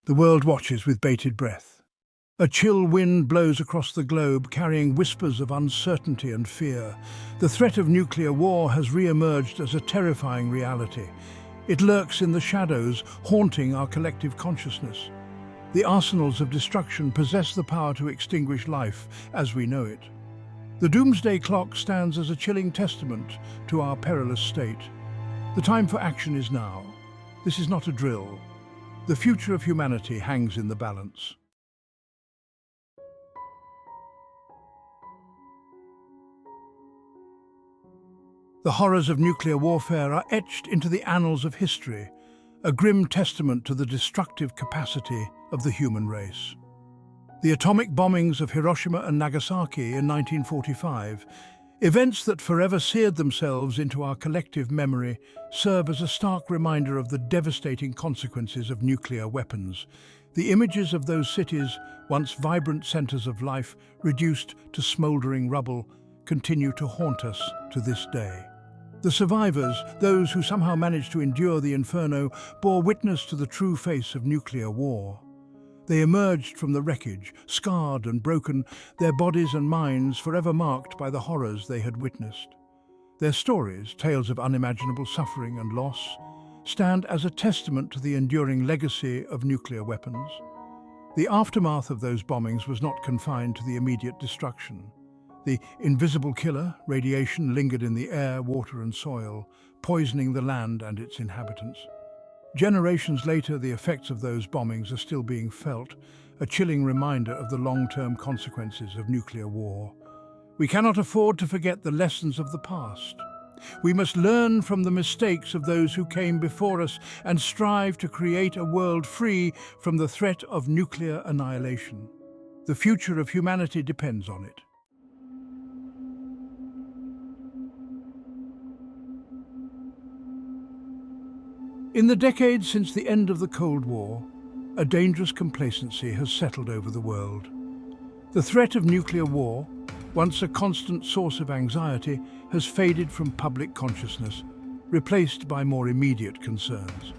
The world watches with bated breath. A chill wind blows across the globe, carrying whispers of uncertainty and fear. The threat of nuclear war has re-emerged as a terrifying reality. It lurks in the shadows, haunting our collective consciousness. The arsenals of destruction possess the power to extinguish life as we know it. The doomsday clock stands as a chilling testament to our perilous state. The time for action is now. This is not a drill. The future of humanity hangs in the balance. The horrors of nuclear warfare are etched into the annals of history, a grim testament to the destructive capacity of the human race. The atomic bombings of Hiroshima and Nagasaki in 1945, events that forever seared themselves into our collective memory, serve as a stark reminder of the devastating consequences of nuclear weapons. The images of those cities, once vibrant centers of life, reduced to smoldering rubble, continue to haunt us to this day. The survivors, those who somehow managed to endure the inferno, bore witness to the true face of nuclear war. They emerged from the wreckage, scarred and broken, their bodies and minds forever marked by the horrors they had witnessed. Their stories, tales of unimaginable suffering and loss, stand as a testament to the enduring legacy of nuclear weapons. The aftermath of those bombings was not confined to the immediate destruction. The invisible killer, radiation, lingered in the air, water and soil, poisoning the land and its inhabitants. Generations later, the effects of those bombings are still being felt, a chilling reminder of the long-term consequences of nuclear war. We cannot afford to forget the lessons of the past. We must learn from the mistakes of those who came before us and strive to create a world free from the threat of nuclear annihilation. The future of humanity depends on it. In the decades since the end of the Cold War, a dangerous complacency has settled over the world. The threat of nuclear war, once a constant source of anxiety, has faded from public consciousness, replaced by more immediate concerns.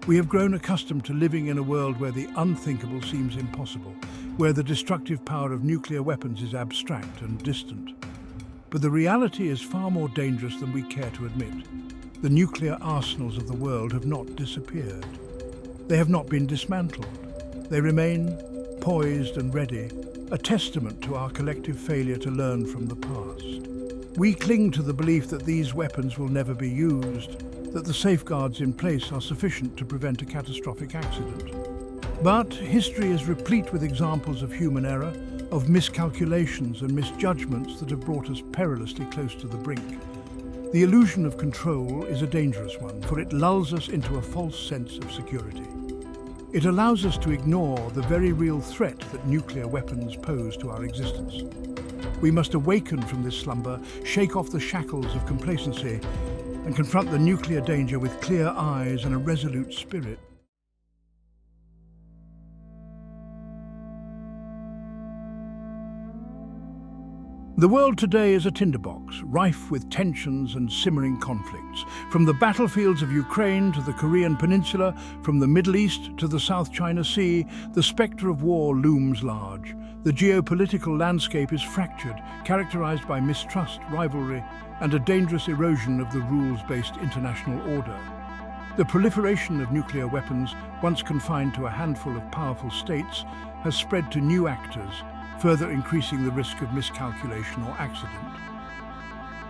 We have grown accustomed to living in a world where the unthinkable seems impossible, where the destructive power of nuclear weapons is abstract and distant. But the reality is far more dangerous than we care to admit. The nuclear arsenals of the world have not disappeared. They have not been dismantled. They remain poised and ready, a testament to our collective failure to learn from the past. We cling to the belief that these weapons will never be used, that the safeguards in place are sufficient to prevent a catastrophic accident. But history is replete with examples of human error, of miscalculations and misjudgments that have brought us perilously close to the brink. The illusion of control is a dangerous one, for it lulls us into a false sense of security. It allows us to ignore the very real threat that nuclear weapons pose to our existence. We must awaken from this slumber, shake off the shackles of complacency, and confront the nuclear danger with clear eyes and a resolute spirit. The world today is a tinderbox, rife with tensions and simmering conflicts. From the battlefields of Ukraine to the Korean Peninsula, from the Middle East to the South China Sea, the spectre of war looms large. The geopolitical landscape is fractured, characterized by mistrust, rivalry, and a dangerous erosion of the rules-based international order. The proliferation of nuclear weapons, once confined to a handful of powerful states, has spread to new actors, further increasing the risk of miscalculation or accident.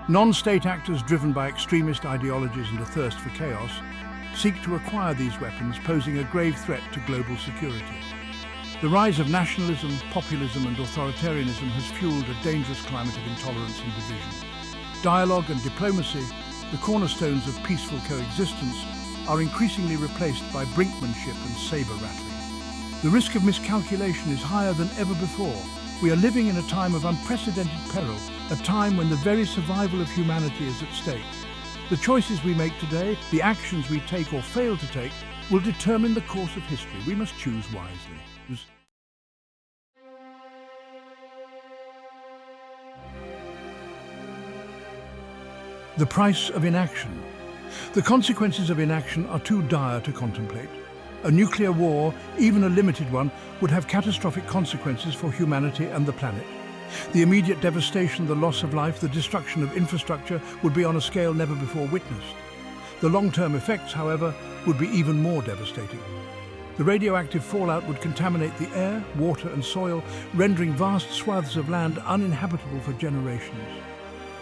Non-state actors driven by extremist ideologies and a thirst for chaos seek to acquire these weapons, posing a grave threat to global security. The rise of nationalism, populism and authoritarianism has fueled a dangerous climate of intolerance and division. Dialogue and diplomacy, the cornerstones of peaceful coexistence, are increasingly replaced by brinkmanship and saber-rattling. The risk of miscalculation is higher than ever before. We are living in a time of unprecedented peril, a time when the very survival of humanity is at stake. The choices we make today, the actions we take or fail to take, will determine the course of history. We must choose wisely. The price of inaction. The consequences of inaction are too dire to contemplate. A nuclear war, even a limited one, would have catastrophic consequences for humanity and the planet. The immediate devastation, the loss of life, the destruction of infrastructure would be on a scale never before witnessed. The long-term effects, however, would be even more devastating. The radioactive fallout would contaminate the air, water and soil, rendering vast swaths of land uninhabitable for generations.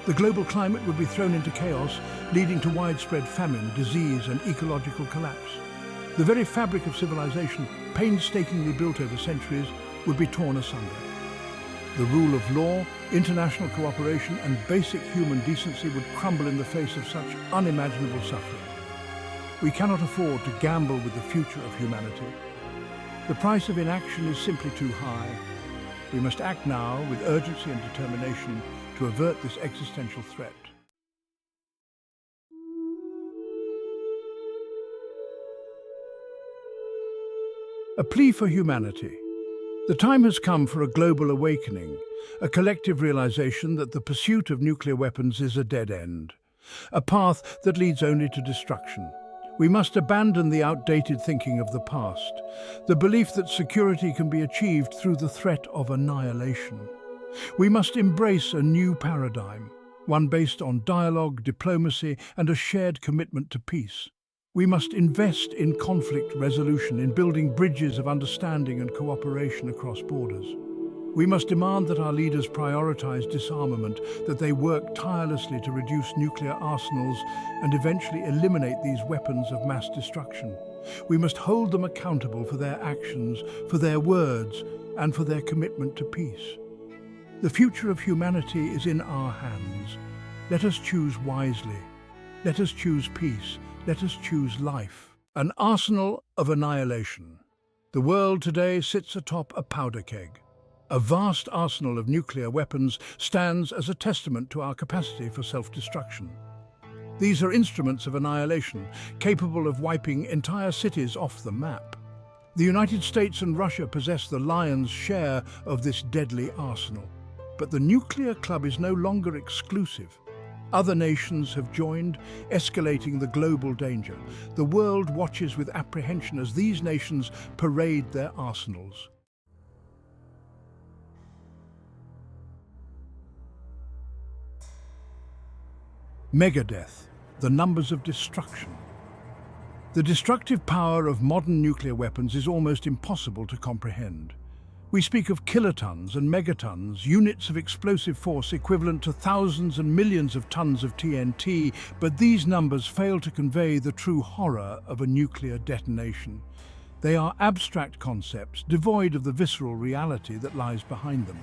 The global climate would be thrown into chaos, leading to widespread famine, disease and ecological collapse. The very fabric of civilization, painstakingly built over centuries, would be torn asunder. The rule of law, international cooperation and basic human decency would crumble in the face of such unimaginable suffering. We cannot afford to gamble with the future of humanity. The price of inaction is simply too high. We must act now with urgency and determination to avert this existential threat. A plea for humanity. The time has come for a global awakening, a collective realization that the pursuit of nuclear weapons is a dead end, a path that leads only to destruction. We must abandon the outdated thinking of the past, the belief that security can be achieved through the threat of annihilation. We must embrace a new paradigm, one based on dialogue, diplomacy, and a shared commitment to peace. We must invest in conflict resolution, in building bridges of understanding and cooperation across borders. We must demand that our leaders prioritize disarmament, that they work tirelessly to reduce nuclear arsenals and eventually eliminate these weapons of mass destruction. We must hold them accountable for their actions, for their words, and for their commitment to peace. The future of humanity is in our hands. Let us choose wisely. Let us choose peace. Let us choose life. An arsenal of annihilation. The world today sits atop a powder keg. A vast arsenal of nuclear weapons stands as a testament to our capacity for self-destruction. These are instruments of annihilation, capable of wiping entire cities off the map. The United States and Russia possess the lion's share of this deadly arsenal. But the nuclear club is no longer exclusive. Other nations have joined, escalating the global danger. The world watches with apprehension as these nations parade their arsenals. Megadeath, the numbers of destruction. The destructive power of modern nuclear weapons is almost impossible to comprehend. We speak of kilotons and megatons, units of explosive force equivalent to thousands and millions of tons of TNT, but these numbers fail to convey the true horror of a nuclear detonation. They are abstract concepts, devoid of the visceral reality that lies behind them.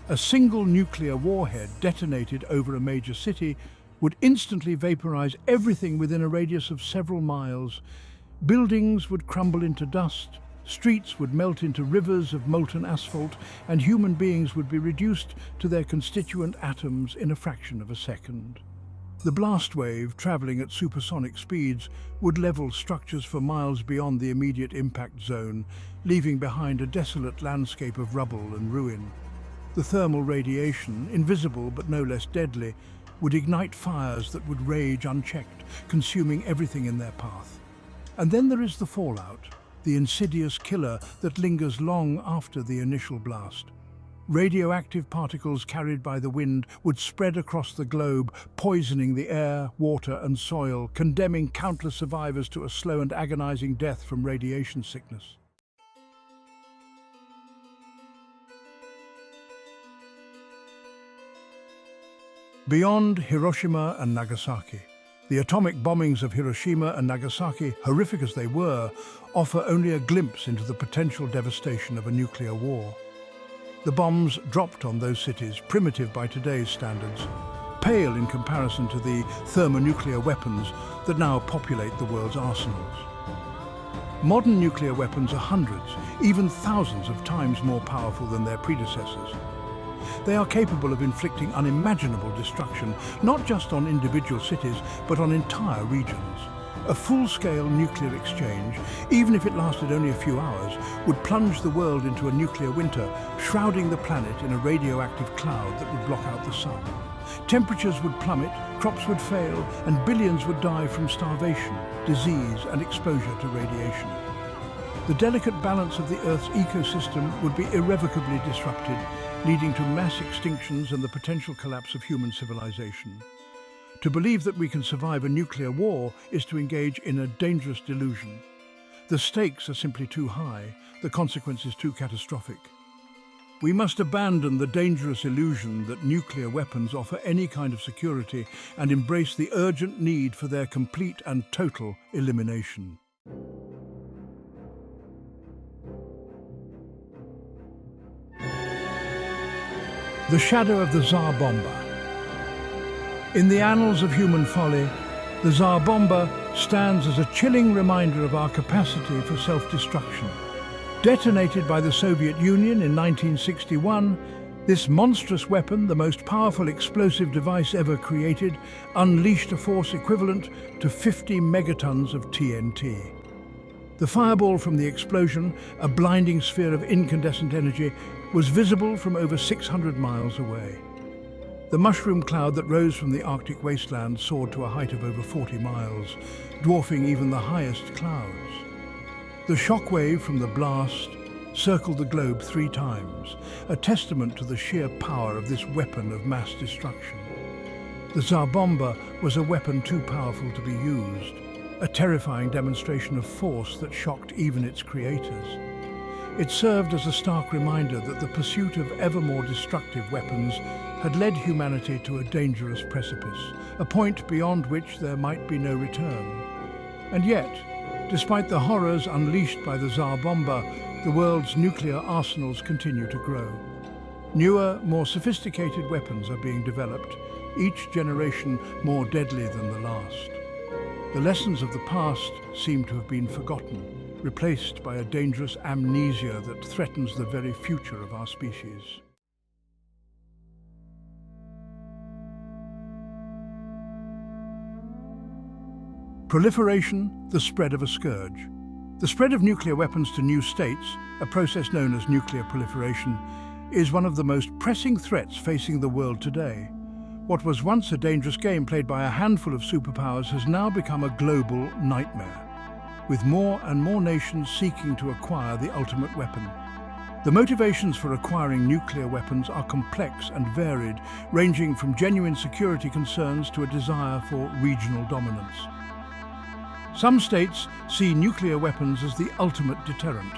A single nuclear warhead detonated over a major city would instantly vaporize everything within a radius of several miles. Buildings would crumble into dust, streets would melt into rivers of molten asphalt, and human beings would be reduced to their constituent atoms in a fraction of a second. The blast wave, traveling at supersonic speeds, would level structures for miles beyond the immediate impact zone, leaving behind a desolate landscape of rubble and ruin. The thermal radiation, invisible but no less deadly, would ignite fires that would rage unchecked, consuming everything in their path. And then there is the fallout, the insidious killer that lingers long after the initial blast. Radioactive particles carried by the wind would spread across the globe, poisoning the air, water and soil, condemning countless survivors to a slow and agonizing death from radiation sickness. Beyond Hiroshima and Nagasaki, the atomic bombings of Hiroshima and Nagasaki, horrific as they were, offer only a glimpse into the potential devastation of a nuclear war. The bombs dropped on those cities, primitive by today's standards, pale in comparison to the thermonuclear weapons that now populate the world's arsenals. Modern nuclear weapons are hundreds, even thousands of times more powerful than their predecessors. They are capable of inflicting unimaginable destruction, not just on individual cities, but on entire regions. A full-scale nuclear exchange, even if it lasted only a few hours, would plunge the world into a nuclear winter, shrouding the planet in a radioactive cloud that would block out the sun. Temperatures would plummet, crops would fail, and billions would die from starvation, disease, and exposure to radiation. the delicate balance of the Earth's ecosystem would be irrevocably disrupted, leading to mass extinctions and the potential collapse of human civilization. To believe that we can survive a nuclear war is to engage in a dangerous delusion. The stakes are simply too high, the consequences too catastrophic. We must abandon the dangerous illusion that nuclear weapons offer any kind of security and embrace the urgent need for their complete and total elimination. The shadow of the Tsar Bomba. In the annals of human folly, the Tsar Bomba stands as a chilling reminder of our capacity for self-destruction. Detonated by the Soviet Union in 1961, this monstrous weapon, the most powerful explosive device ever created, unleashed a force equivalent to 50 megatons of TNT. The fireball from the explosion, a blinding sphere of incandescent energy, was visible from over 600 miles away. The mushroom cloud that rose from the Arctic wasteland soared to a height of over 40 miles, dwarfing even the highest clouds. The shockwave from the blast circled the globe 3 times, a testament to the sheer power of this weapon of mass destruction. The Tsar Bomba was a weapon too powerful to be used, a terrifying demonstration of force that shocked even its creators. It served as a stark reminder that the pursuit of ever more destructive weapons had led humanity to a dangerous precipice, a point beyond which there might be no return. And yet, despite the horrors unleashed by the Tsar Bomba, the world's nuclear arsenals continue to grow. Newer, more sophisticated weapons are being developed, each generation more deadly than the last. The lessons of the past seem to have been forgotten, replaced by a dangerous amnesia that threatens the very future of our species. Proliferation, the spread of a scourge. The spread of nuclear weapons to new states, a process known as nuclear proliferation, is one of the most pressing threats facing the world today. What was once a dangerous game played by a handful of superpowers has now become a global nightmare, with more and more nations seeking to acquire the ultimate weapon. The motivations for acquiring nuclear weapons are complex and varied, ranging from genuine security concerns to a desire for regional dominance. Some states see nuclear weapons as the ultimate deterrent,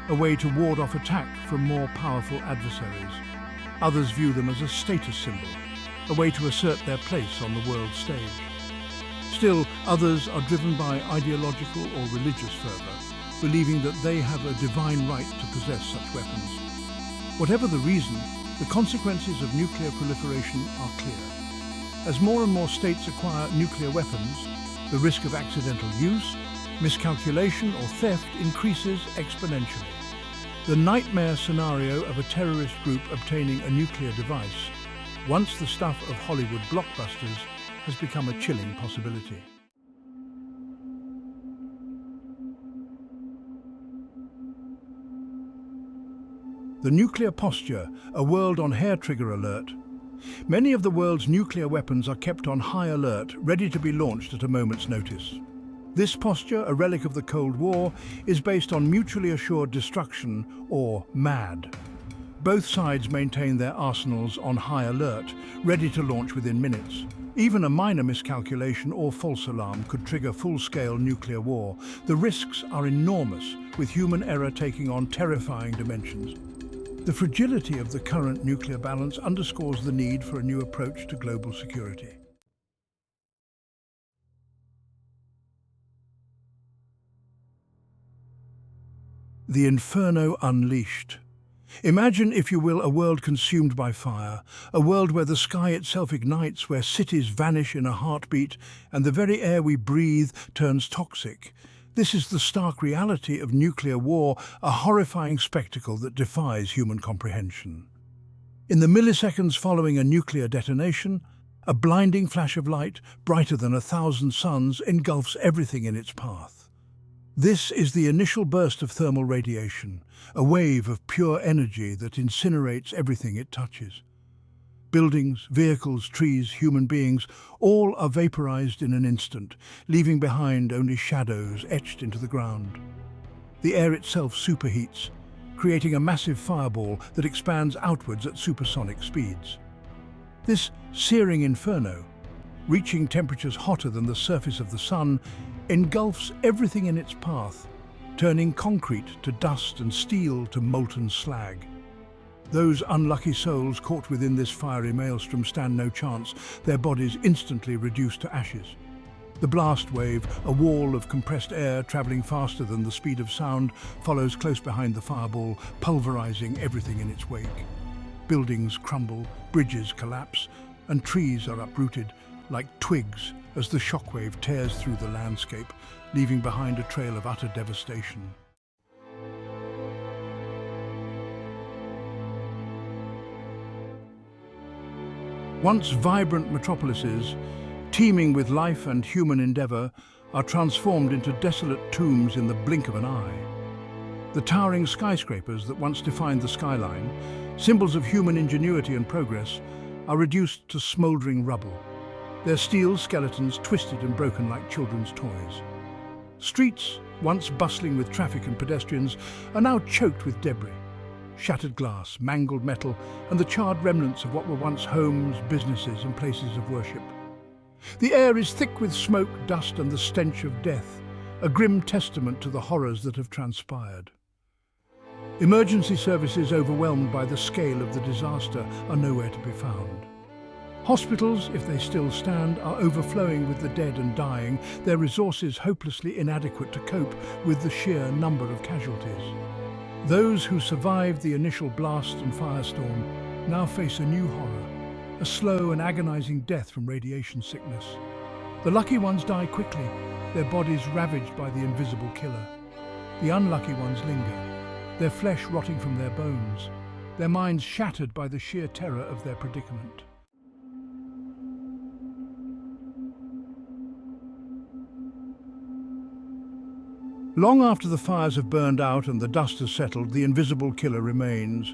a way to ward off attack from more powerful adversaries. Others view them as a status symbol, a way to assert their place on the world stage. Still, others are driven by ideological or religious fervor, believing that they have a divine right to possess such weapons. Whatever the reason, the consequences of nuclear proliferation are clear. As more and more states acquire nuclear weapons, the risk of accidental use, miscalculation or theft increases exponentially. The nightmare scenario of a terrorist group obtaining a nuclear device, once the stuff of Hollywood blockbusters, has become a chilling possibility. The nuclear posture, a world on hair-trigger alert. Many of the world's nuclear weapons are kept on high alert, ready to be launched at a moment's notice. This posture, a relic of the Cold War, is based on mutually assured destruction, or MAD. Both sides maintain their arsenals on high alert, ready to launch within minutes. Even a minor miscalculation or false alarm could trigger full-scale nuclear war. The risks are enormous, with human error taking on terrifying dimensions. The fragility of the current nuclear balance underscores the need for a new approach to global security. The Inferno unleashed. Imagine, if you will, a world consumed by fire, a world where the sky itself ignites, where cities vanish in a heartbeat, and the very air we breathe turns toxic. This is the stark reality of nuclear war, a horrifying spectacle that defies human comprehension. In the milliseconds following a nuclear detonation, a blinding flash of light, brighter than 1,000 suns, engulfs everything in its path. This is the initial burst of thermal radiation, a wave of pure energy that incinerates everything it touches. Buildings, vehicles, trees, human beings, all are vaporized in an instant, leaving behind only shadows etched into the ground. The air itself superheats, creating a massive fireball that expands outwards at supersonic speeds. This searing inferno, reaching temperatures hotter than the surface of the sun, engulfs everything in its path, turning concrete to dust and steel to molten slag. Those unlucky souls caught within this fiery maelstrom stand no chance, their bodies instantly reduced to ashes. The blast wave, a wall of compressed air travelling faster than the speed of sound, follows close behind the fireball, pulverizing everything in its wake. Buildings crumble, bridges collapse, and trees are uprooted like twigs as the shockwave tears through the landscape, leaving behind a trail of utter devastation. Once vibrant metropolises, teeming with life and human endeavour, are transformed into desolate tombs in the blink of an eye. The towering skyscrapers that once defined the skyline, symbols of human ingenuity and progress, are reduced to smouldering rubble, their steel skeletons twisted and broken like children's toys. Streets, once bustling with traffic and pedestrians, are now choked with debris. Shattered glass, mangled metal, and the charred remnants of what were once homes, businesses, and places of worship. The air is thick with smoke, dust, and the stench of death, a grim testament to the horrors that have transpired. Emergency services, overwhelmed by the scale of the disaster, are nowhere to be found. Hospitals, if they still stand, are overflowing with the dead and dying, their resources hopelessly inadequate to cope with the sheer number of casualties. Those who survived the initial blast and firestorm now face a new horror, a slow and agonizing death from radiation sickness. The lucky ones die quickly, their bodies ravaged by the invisible killer. The unlucky ones linger, their flesh rotting from their bones, their minds shattered by the sheer terror of their predicament. Long after the fires have burned out and the dust has settled, the invisible killer remains.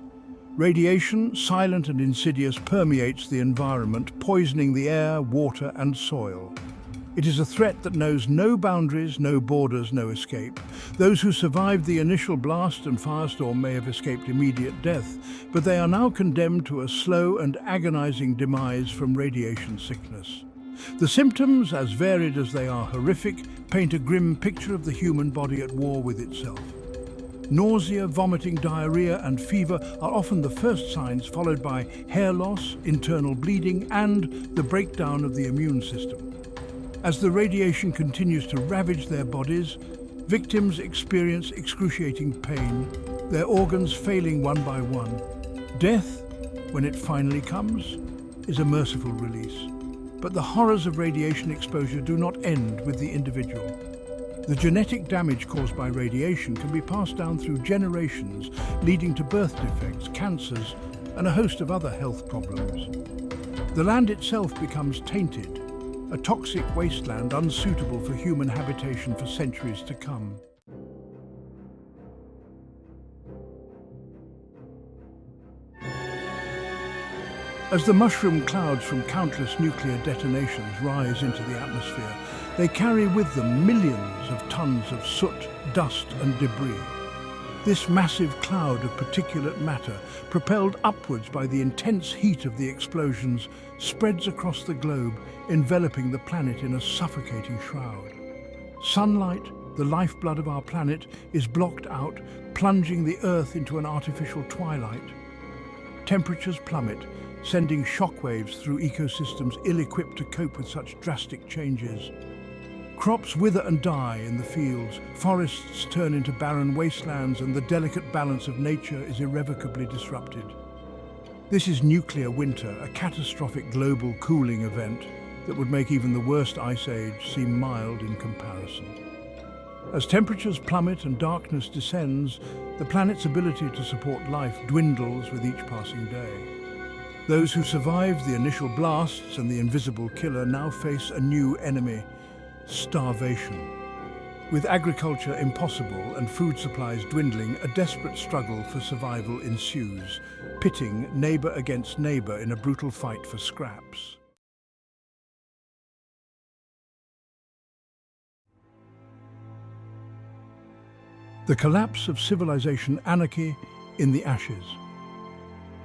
Radiation, silent and insidious, permeates the environment, poisoning the air, water, and soil. It is a threat that knows no boundaries, no borders, no escape. Those who survived the initial blast and firestorm may have escaped immediate death, but they are now condemned to a slow and agonizing demise from radiation sickness. The symptoms, as varied as they are horrific, paint a grim picture of the human body at war with itself. Nausea, vomiting, diarrhea, and fever are often the first signs, followed by hair loss, internal bleeding, and the breakdown of the immune system. As the radiation continues to ravage their bodies, victims experience excruciating pain, their organs failing one by one. Death, when it finally comes, is a merciful release. But the horrors of radiation exposure do not end with the individual. The genetic damage caused by radiation can be passed down through generations, leading to birth defects, cancers, and a host of other health problems. The land itself becomes tainted, a toxic wasteland unsuitable for human habitation for centuries to come. As the mushroom clouds from countless nuclear detonations rise into the atmosphere, they carry with them millions of tons of soot, dust, and debris. This massive cloud of particulate matter, propelled upwards by the intense heat of the explosions, spreads across the globe, enveloping the planet in a suffocating shroud. Sunlight, the lifeblood of our planet, is blocked out, plunging the Earth into an artificial twilight. Temperatures plummet, sending shockwaves through ecosystems ill-equipped to cope with such drastic changes. Crops wither and die in the fields, forests turn into barren wastelands, and the delicate balance of nature is irrevocably disrupted. This is nuclear winter, a catastrophic global cooling event that would make even the worst ice age seem mild in comparison. As temperatures plummet and darkness descends, the planet's ability to support life dwindles with each passing day. Those who survived the initial blasts and the invisible killer now face a new enemy: starvation. With agriculture impossible and food supplies dwindling, a desperate struggle for survival ensues, pitting neighbour against neighbour in a brutal fight for scraps. The collapse of civilization anarchy in the ashes.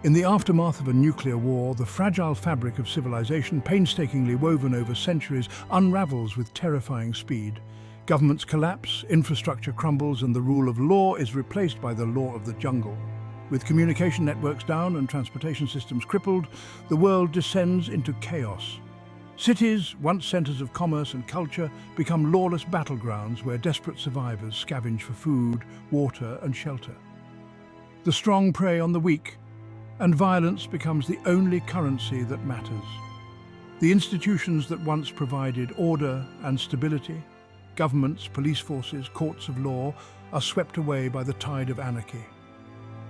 In the aftermath of a nuclear war, the fragile fabric of civilization, painstakingly woven over centuries, unravels with terrifying speed. Governments collapse, infrastructure crumbles, and the rule of law is replaced by the law of the jungle. With communication networks down and transportation systems crippled, the world descends into chaos. Cities, once centers of commerce and culture, become lawless battlegrounds where desperate survivors scavenge for food, water, and shelter. The strong prey on the weak, and violence becomes the only currency that matters. The institutions that once provided order and stability, governments, police forces, courts of law, are swept away by the tide of anarchy.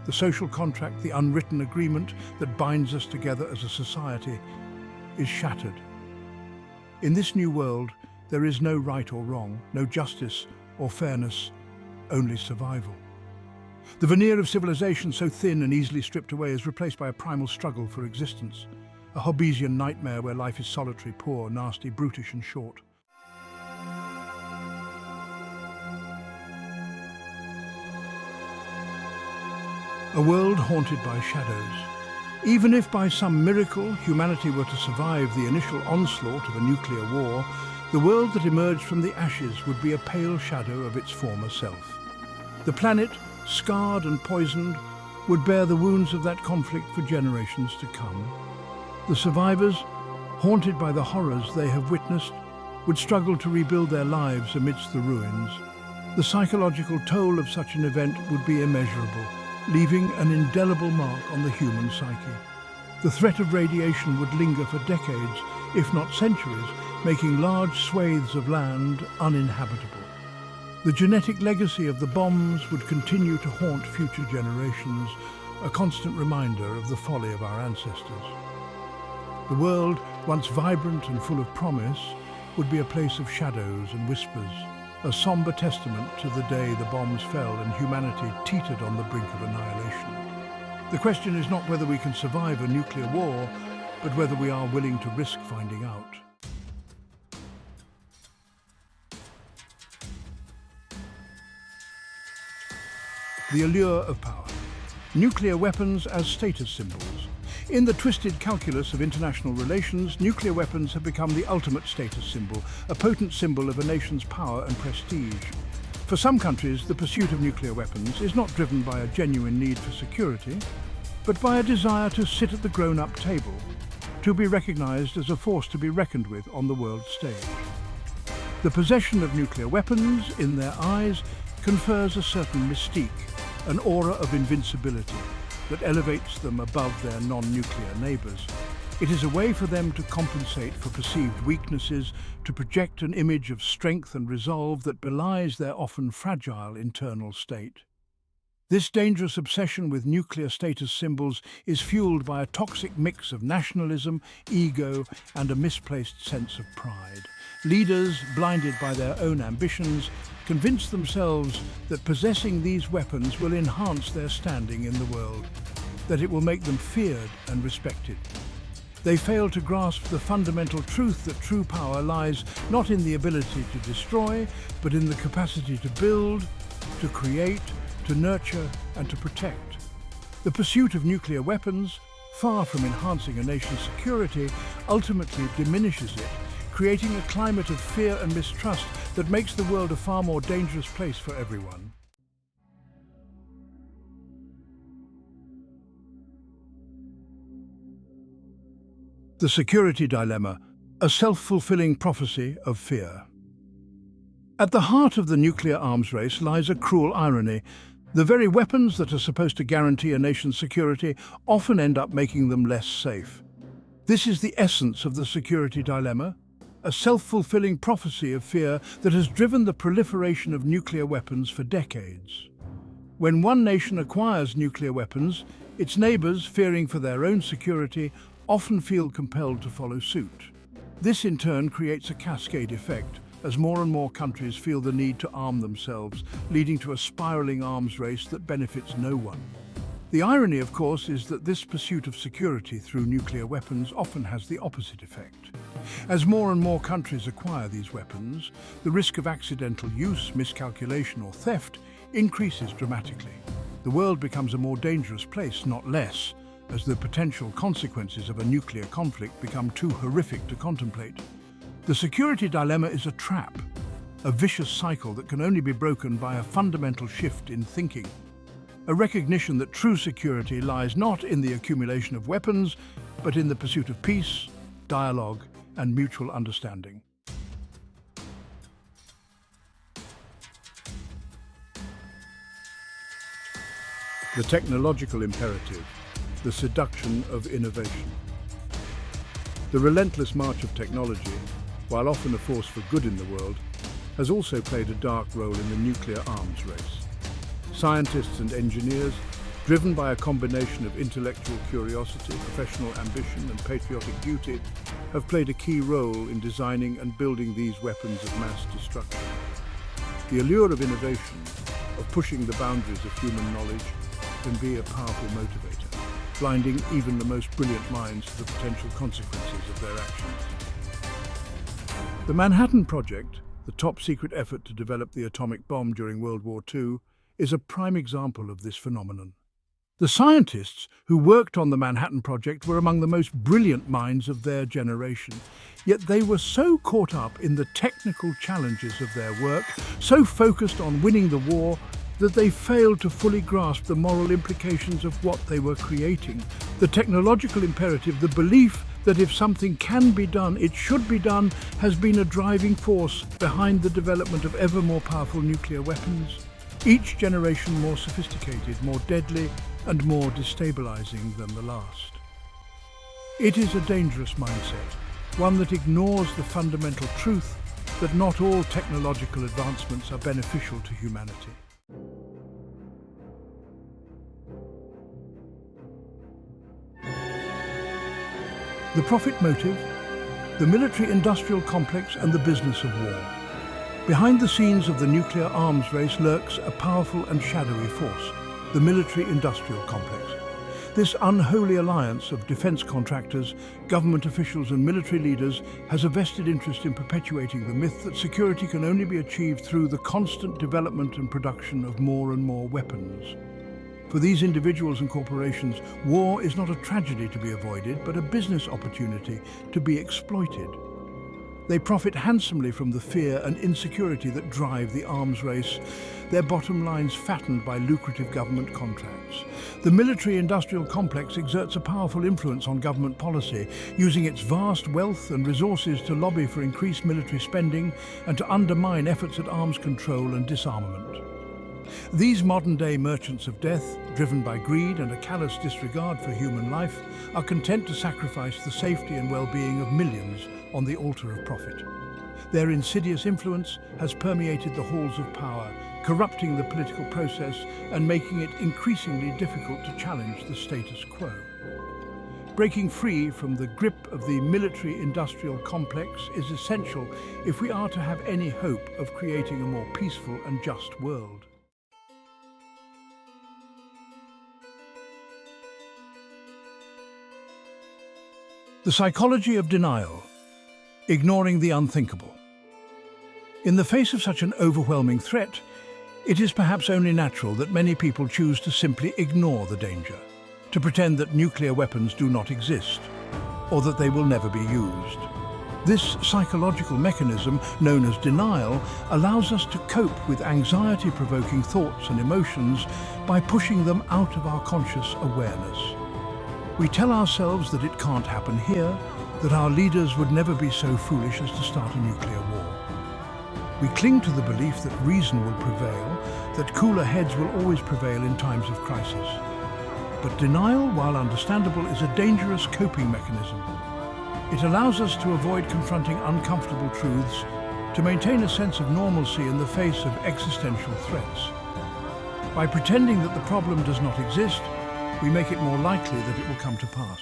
The social contract, the unwritten agreement that binds us together as a society, is shattered. In this new world, there is no right or wrong, no justice or fairness, only survival. The veneer of civilization, so thin and easily stripped away, is replaced by a primal struggle for existence, a Hobbesian nightmare where life is solitary, poor, nasty, brutish and short. A world haunted by shadows. Even if by some miracle humanity were to survive the initial onslaught of a nuclear war, the world that emerged from the ashes would be a pale shadow of its former self. The planet, scarred and poisoned, would bear the wounds of that conflict for generations to come. The survivors, haunted by the horrors they have witnessed, would struggle to rebuild their lives amidst the ruins. The psychological toll of such an event would be immeasurable, leaving an indelible mark on the human psyche. The threat of radiation would linger for decades, if not centuries, making large swathes of land uninhabitable. The genetic legacy of the bombs would continue to haunt future generations, a constant reminder of the folly of our ancestors. The world, once vibrant and full of promise, would be a place of shadows and whispers, a somber testament to the day the bombs fell and humanity teetered on the brink of annihilation. The question is not whether we can survive a nuclear war, but whether we are willing to risk finding out. The allure of power. Nuclear weapons as status symbols. In the twisted calculus of international relations, nuclear weapons have become the ultimate status symbol, a potent symbol of a nation's power and prestige. For some countries, the pursuit of nuclear weapons is not driven by a genuine need for security, but by a desire to sit at the grown-up table, to be recognized as a force to be reckoned with on the world stage. The possession of nuclear weapons, in their eyes, confers a certain mystique, an aura of invincibility that elevates them above their non-nuclear neighbors. It is a way for them to compensate for perceived weaknesses, to project an image of strength and resolve that belies their often fragile internal state. This dangerous obsession with nuclear status symbols is fueled by a toxic mix of nationalism, ego, and a misplaced sense of pride. Leaders, blinded by their own ambitions, convince themselves that possessing these weapons will enhance their standing in the world, that it will make them feared and respected. They fail to grasp the fundamental truth that true power lies not in the ability to destroy, but in the capacity to build, to create, to nurture, and to protect. The pursuit of nuclear weapons, far from enhancing a nation's security, ultimately diminishes it, creating a climate of fear and mistrust that makes the world a far more dangerous place for everyone. The security dilemma, a self-fulfilling prophecy of fear. At the heart of the nuclear arms race lies a cruel irony. The very weapons that are supposed to guarantee a nation's security often end up making them less safe. This is the essence of the security dilemma, a self-fulfilling prophecy of fear that has driven the proliferation of nuclear weapons for decades. When one nation acquires nuclear weapons, its neighbors, fearing for their own security, often feel compelled to follow suit. This in turn creates a cascade effect, as more and more countries feel the need to arm themselves, leading to a spiraling arms race that benefits no one. The irony, of course, is that this pursuit of security through nuclear weapons often has the opposite effect. As more and more countries acquire these weapons, the risk of accidental use, miscalculation or theft increases dramatically. The world becomes a more dangerous place, not less, as the potential consequences of a nuclear conflict become too horrific to contemplate. The security dilemma is a trap, a vicious cycle that can only be broken by a fundamental shift in thinking. A recognition that true security lies not in the accumulation of weapons, but in the pursuit of peace, dialogue, and mutual understanding. The technological imperative, the seduction of innovation. The relentless march of technology, while often a force for good in the world, has also played a dark role in the nuclear arms race. Scientists and engineers, driven by a combination of intellectual curiosity, professional ambition, and patriotic duty, have played a key role in designing and building these weapons of mass destruction. The allure of innovation, of pushing the boundaries of human knowledge, can be a powerful motivator, blinding even the most brilliant minds to the potential consequences of their actions. The Manhattan Project, the top-secret effort to develop the atomic bomb during World War II, is a prime example of this phenomenon. The scientists who worked on the Manhattan Project were among the most brilliant minds of their generation, yet they were so caught up in the technical challenges of their work, so focused on winning the war, that they failed to fully grasp the moral implications of what they were creating. The technological imperative, the belief that if something can be done, it should be done, has been a driving force behind the development of ever more powerful nuclear weapons, each generation more sophisticated, more deadly, and more destabilizing than the last. It is a dangerous mindset, one that ignores the fundamental truth that not all technological advancements are beneficial to humanity. The profit motive, the military-industrial complex, and the business of war. Behind the scenes of the nuclear arms race lurks a powerful and shadowy force, the military-industrial complex. This unholy alliance of defense contractors, government officials, and military leaders has a vested interest in perpetuating the myth that security can only be achieved through the constant development and production of more and more weapons. For these individuals and corporations, war is not a tragedy to be avoided, but a business opportunity to be exploited. They profit handsomely from the fear and insecurity that drive the arms race, their bottom lines fattened by lucrative government contracts. The military-industrial complex exerts a powerful influence on government policy, using its vast wealth and resources to lobby for increased military spending and to undermine efforts at arms control and disarmament. These modern-day merchants of death, driven by greed and a callous disregard for human life, are content to sacrifice the safety and well-being of millions on the altar of profit. Their insidious influence has permeated the halls of power, corrupting the political process and making it increasingly difficult to challenge the status quo. Breaking free from the grip of the military-industrial complex is essential if we are to have any hope of creating a more peaceful and just world. The psychology of denial, ignoring the unthinkable. In the face of such an overwhelming threat, it is perhaps only natural that many people choose to simply ignore the danger, to pretend that nuclear weapons do not exist, or that they will never be used. This psychological mechanism, known as denial, allows us to cope with anxiety-provoking thoughts and emotions by pushing them out of our conscious awareness. We tell ourselves that it can't happen here, that our leaders would never be so foolish as to start a nuclear war. We cling to the belief that reason will prevail, that cooler heads will always prevail in times of crisis. But denial, while understandable, is a dangerous coping mechanism. It allows us to avoid confronting uncomfortable truths, to maintain a sense of normalcy in the face of existential threats. By pretending that the problem does not exist, we make it more likely that it will come to pass.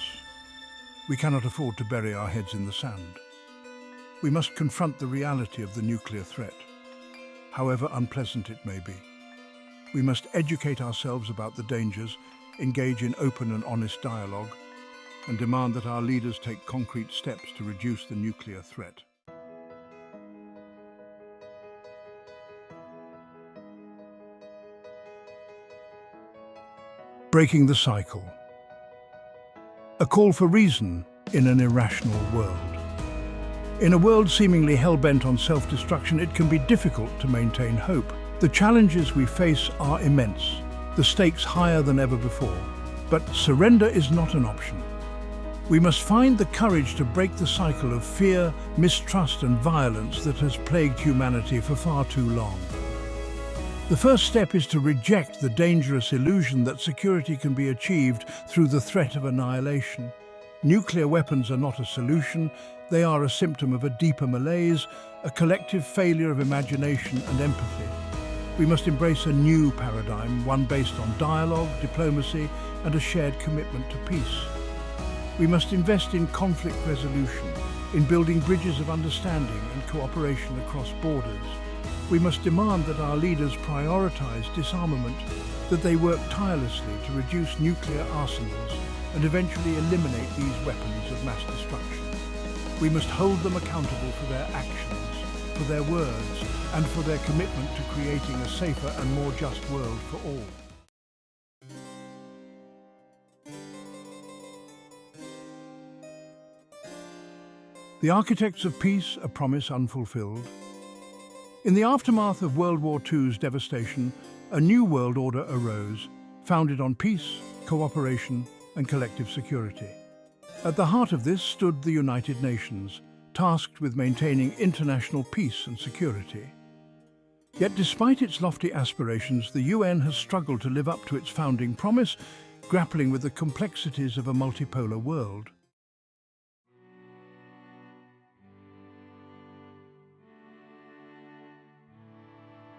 We cannot afford to bury our heads in the sand. We must confront the reality of the nuclear threat, however unpleasant it may be. We must educate ourselves about the dangers, engage in open and honest dialogue, and demand that our leaders take concrete steps to reduce the nuclear threat. Breaking the cycle. A call for reason in an irrational world. In a world seemingly hell-bent on self-destruction, it can be difficult to maintain hope. The challenges we face are immense, the stakes higher than ever before. But surrender is not an option. We must find the courage to break the cycle of fear, mistrust and violence that has plagued humanity for far too long. The first step is to reject the dangerous illusion that security can be achieved through the threat of annihilation. Nuclear weapons are not a solution, they are a symptom of a deeper malaise, a collective failure of imagination and empathy. We must embrace a new paradigm, one based on dialogue, diplomacy, and a shared commitment to peace. We must invest in conflict resolution, in building bridges of understanding and cooperation across borders. We must demand that our leaders prioritize disarmament, that they work tirelessly to reduce nuclear arsenals and eventually eliminate these weapons of mass destruction. We must hold them accountable for their actions, for their words, and for their commitment to creating a safer and more just world for all. The architects of peace, a promise unfulfilled. In the aftermath of World War II's devastation, a new world order arose, founded on peace, cooperation, and collective security. At the heart of this stood the United Nations, tasked with maintaining international peace and security. Yet despite its lofty aspirations, the UN has struggled to live up to its founding promise, grappling with the complexities of a multipolar world.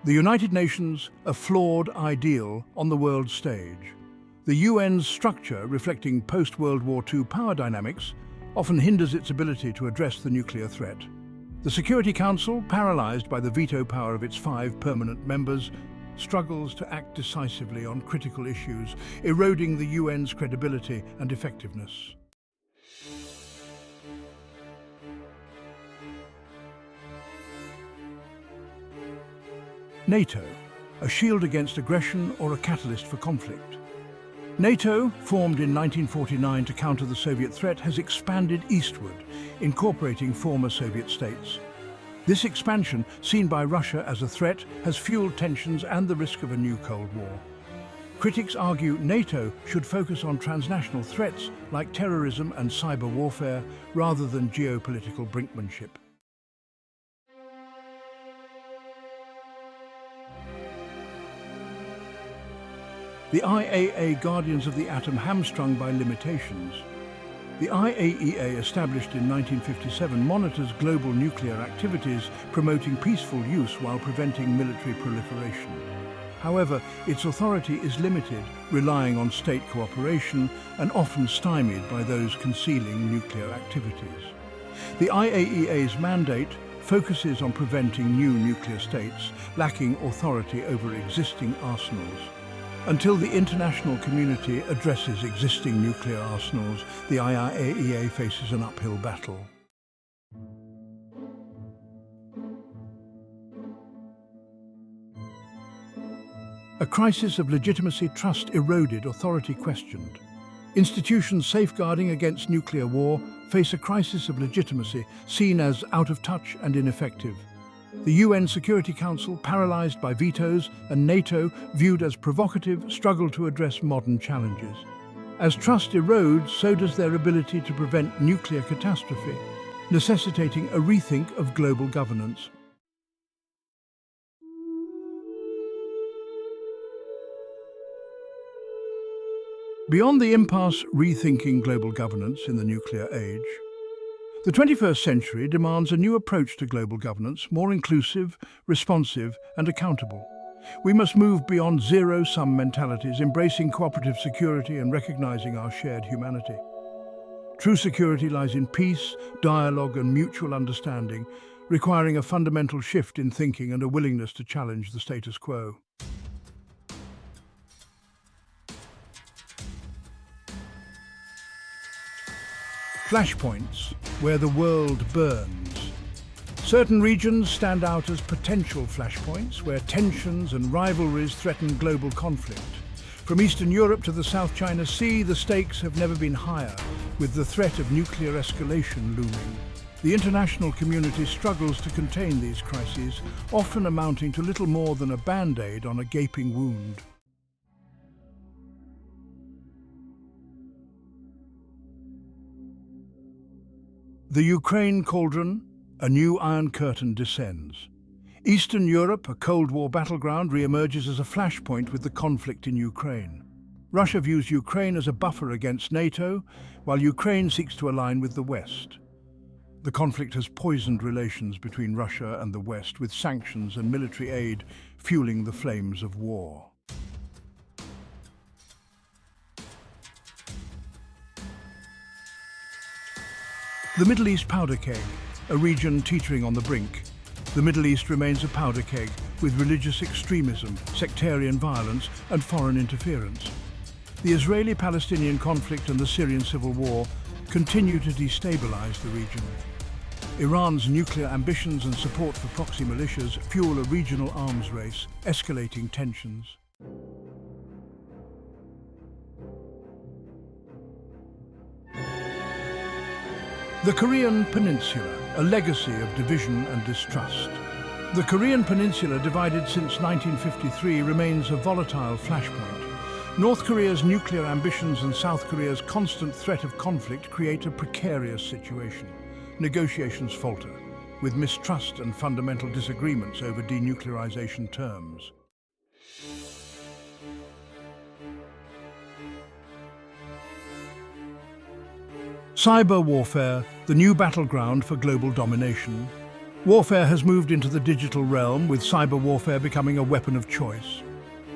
The United Nations, a flawed ideal on the world stage. The UN's structure, reflecting post-World War II power dynamics, often hinders its ability to address the nuclear threat. The Security Council, paralyzed by the veto power of its 5 permanent members, struggles to act decisively on critical issues, eroding the UN's credibility and effectiveness. NATO, a shield against aggression or a catalyst for conflict. NATO, formed in 1949 to counter the Soviet threat, has expanded eastward, incorporating former Soviet states. This expansion, seen by Russia as a threat, has fueled tensions and the risk of a new Cold War. Critics argue NATO should focus on transnational threats like terrorism and cyber warfare rather than geopolitical brinkmanship. The IAEA, guardians of the atom, hamstrung by limitations. The IAEA, established in 1957, monitors global nuclear activities, promoting peaceful use while preventing military proliferation. However, its authority is limited, relying on state cooperation and often stymied by those concealing nuclear activities. The IAEA's mandate focuses on preventing new nuclear states, lacking authority over existing arsenals. Until the international community addresses existing nuclear arsenals, the IAEA faces an uphill battle. A crisis of legitimacy, trust eroded, authority questioned. Institutions safeguarding against nuclear war face a crisis of legitimacy, seen as out of touch and ineffective. The UN Security Council, paralyzed by vetoes, and NATO, viewed as provocative, struggle to address modern challenges. As trust erodes, so does their ability to prevent nuclear catastrophe, necessitating a rethink of global governance. Beyond the impasse rethinking global governance in the nuclear age, the 21st century demands a new approach to global governance, more inclusive, responsive, and accountable. We must move beyond zero-sum mentalities, embracing cooperative security and recognizing our shared humanity. True security lies in peace, dialogue, and mutual understanding, requiring a fundamental shift in thinking and a willingness to challenge the status quo. Flashpoints, where the world burns. Certain regions stand out as potential flashpoints where tensions and rivalries threaten global conflict. From Eastern Europe to the South China Sea, the stakes have never been higher, with the threat of nuclear escalation looming. The international community struggles to contain these crises, often amounting to little more than a band-aid on a gaping wound. The Ukraine cauldron, a new Iron Curtain descends. Eastern Europe, a Cold War battleground, re-emerges as a flashpoint with the conflict in Ukraine. Russia views Ukraine as a buffer against NATO, while Ukraine seeks to align with the West. The conflict has poisoned relations between Russia and the West, with sanctions and military aid fueling the flames of war. The Middle East powder keg, a region teetering on the brink. The Middle East remains a powder keg, with religious extremism, sectarian violence, and foreign interference. The Israeli-Palestinian conflict and the Syrian civil war continue to destabilize the region. Iran's nuclear ambitions and support for proxy militias fuel a regional arms race, escalating tensions. The Korean Peninsula, a legacy of division and distrust. The Korean Peninsula, divided since 1953, remains a volatile flashpoint. North Korea's nuclear ambitions and South Korea's constant threat of conflict create a precarious situation. Negotiations falter, with mistrust and fundamental disagreements over denuclearization terms. Cyber warfare, the new battleground for global domination. Warfare has moved into the digital realm, with cyber warfare becoming a weapon of choice.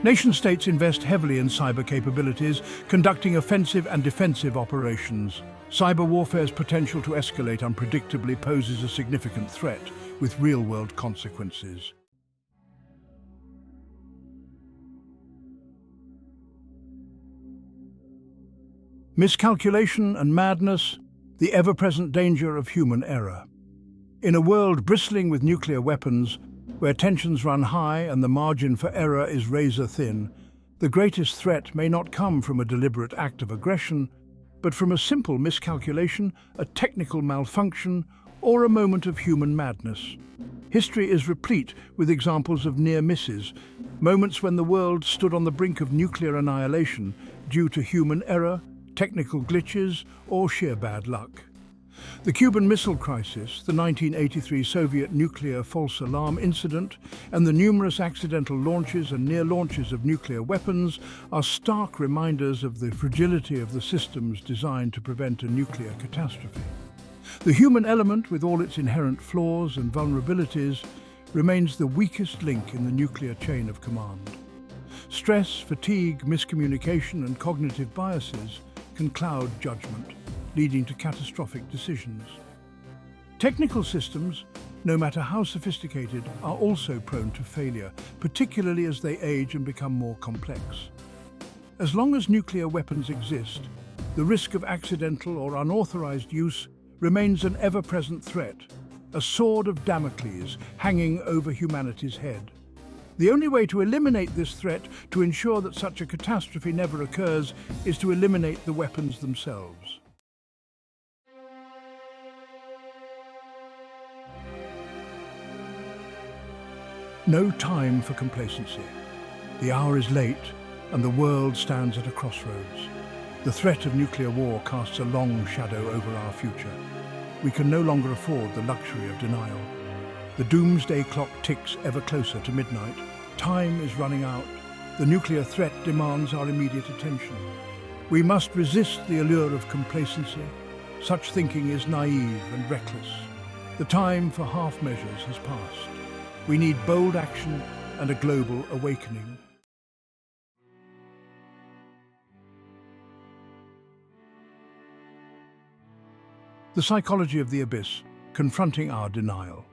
Nation-states invest heavily in cyber capabilities, conducting offensive and defensive operations. Cyber warfare's potential to escalate unpredictably poses a significant threat, with real-world consequences. Miscalculation and madness, the ever-present danger of human error. In a world bristling with nuclear weapons, where tensions run high and the margin for error is razor-thin, the greatest threat may not come from a deliberate act of aggression, but from a simple miscalculation, a technical malfunction, or a moment of human madness. History is replete with examples of near misses, moments when the world stood on the brink of nuclear annihilation due to human error, technical glitches, or sheer bad luck. The Cuban Missile Crisis, the 1983 Soviet nuclear false alarm incident, and the numerous accidental launches and near launches of nuclear weapons are stark reminders of the fragility of the systems designed to prevent a nuclear catastrophe. The human element, with all its inherent flaws and vulnerabilities, remains the weakest link in the nuclear chain of command. Stress, fatigue, miscommunication, and cognitive biases can cloud judgment, leading to catastrophic decisions. Technical systems, no matter how sophisticated, are also prone to failure, particularly as they age and become more complex. As long as nuclear weapons exist, the risk of accidental or unauthorized use remains an ever-present threat, a sword of Damocles hanging over humanity's head. The only way to eliminate this threat, to ensure that such a catastrophe never occurs, is to eliminate the weapons themselves. No time for complacency. The hour is late, and the world stands at a crossroads. The threat of nuclear war casts a long shadow over our future. We can no longer afford the luxury of denial. The doomsday clock ticks ever closer to midnight. Time is running out. The nuclear threat demands our immediate attention. We must resist the allure of complacency. Such thinking is naive and reckless. The time for half measures has passed. We need bold action and a global awakening. The psychology of the abyss, confronting our denial.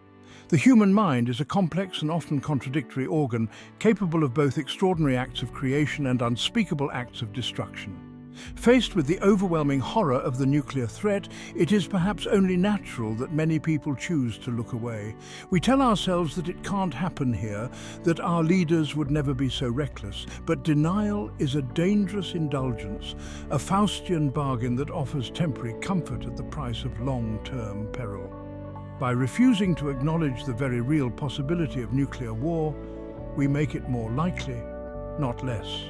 The human mind is a complex and often contradictory organ, capable of both extraordinary acts of creation and unspeakable acts of destruction. Faced with the overwhelming horror of the nuclear threat, it is perhaps only natural that many people choose to look away. We tell ourselves that it can't happen here, that our leaders would never be so reckless. But denial is a dangerous indulgence, a Faustian bargain that offers temporary comfort at the price of long-term peril. By refusing to acknowledge the very real possibility of nuclear war, we make it more likely, not less.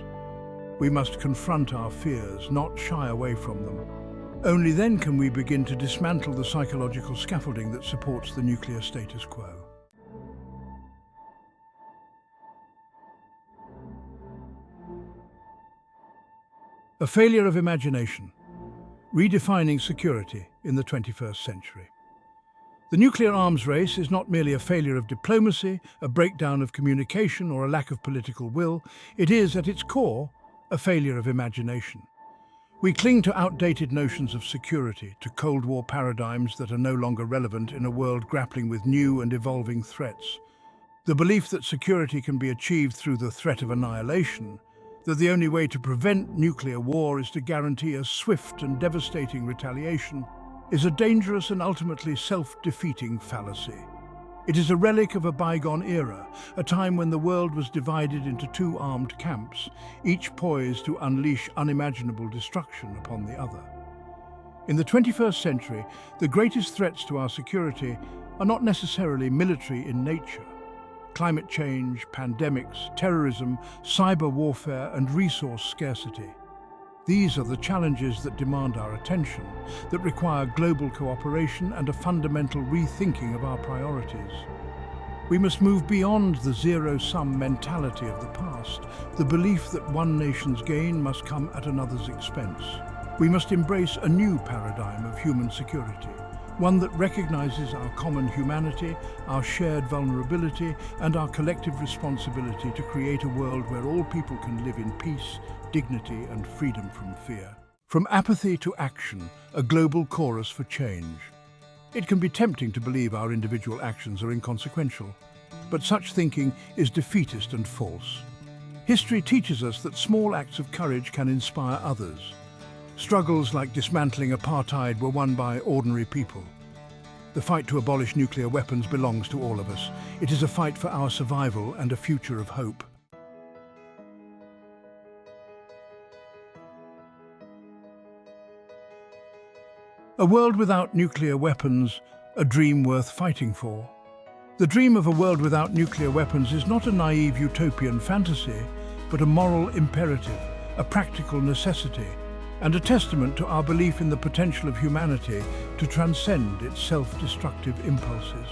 We must confront our fears, not shy away from them. Only then can we begin to dismantle the psychological scaffolding that supports the nuclear status quo. A failure of imagination. Redefining security in the 21st century. The nuclear arms race is not merely a failure of diplomacy, a breakdown of communication, or a lack of political will. It is, at its core, a failure of imagination. We cling to outdated notions of security, to Cold War paradigms that are no longer relevant in a world grappling with new and evolving threats. The belief that security can be achieved through the threat of annihilation, that the only way to prevent nuclear war is to guarantee a swift and devastating retaliation, is a dangerous and ultimately self-defeating fallacy. It is a relic of a bygone era, a time when the world was divided into two armed camps, each poised to unleash unimaginable destruction upon the other. In the 21st century, the greatest threats to our security are not necessarily military in nature. Climate change, pandemics, terrorism, cyber warfare, and resource scarcity. These are the challenges that demand our attention, that require global cooperation and a fundamental rethinking of our priorities. We must move beyond the zero-sum mentality of the past, the belief that one nation's gain must come at another's expense. We must embrace a new paradigm of human security, one that recognizes our common humanity, our shared vulnerability, and our collective responsibility to create a world where all people can live in peace, dignity, and freedom from fear. From apathy to action, a global chorus for change. It can be tempting to believe our individual actions are inconsequential, but such thinking is defeatist and false. History teaches us that small acts of courage can inspire others. Struggles like dismantling apartheid were won by ordinary people. The fight to abolish nuclear weapons belongs to all of us. It is a fight for our survival and a future of hope. A world without nuclear weapons, a dream worth fighting for. The dream of a world without nuclear weapons is not a naive utopian fantasy, but a moral imperative, a practical necessity, and a testament to our belief in the potential of humanity to transcend its self-destructive impulses.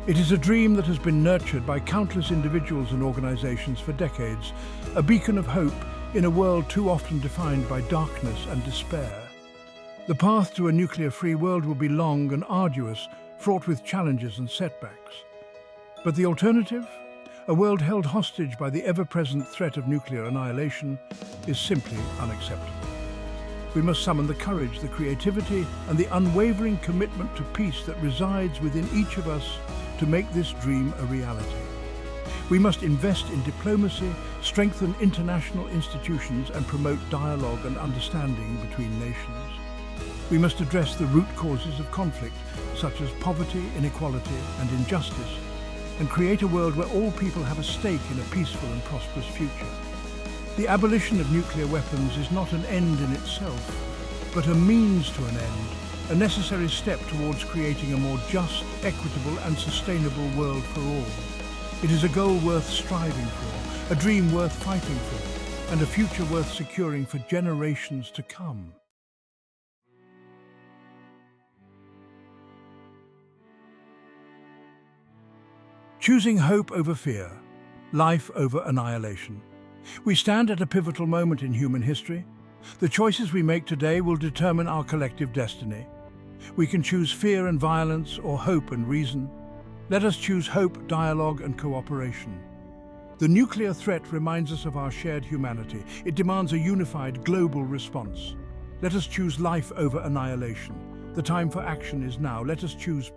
It is a dream that has been nurtured by countless individuals and organizations for decades, a beacon of hope in a world too often defined by darkness and despair. The path to a nuclear-free world will be long and arduous, fraught with challenges and setbacks. But the alternative, a world held hostage by the ever-present threat of nuclear annihilation, is simply unacceptable. We must summon the courage, the creativity, and the unwavering commitment to peace that resides within each of us to make this dream a reality. We must invest in diplomacy, strengthen international institutions, and promote dialogue and understanding between nations. We must address the root causes of conflict, such as poverty, inequality, and injustice, and create a world where all people have a stake in a peaceful and prosperous future. The abolition of nuclear weapons is not an end in itself, but a means to an end, a necessary step towards creating a more just, equitable, and sustainable world for all. It is a goal worth striving for, a dream worth fighting for, and a future worth securing for generations to come. Choosing hope over fear, life over annihilation. We stand at a pivotal moment in human history. The choices we make today will determine our collective destiny. We can choose fear and violence or hope and reason. Let us choose hope, dialogue, and cooperation. The nuclear threat reminds us of our shared humanity. It demands a unified global response. Let us choose life over annihilation. The time for action is now. Let us choose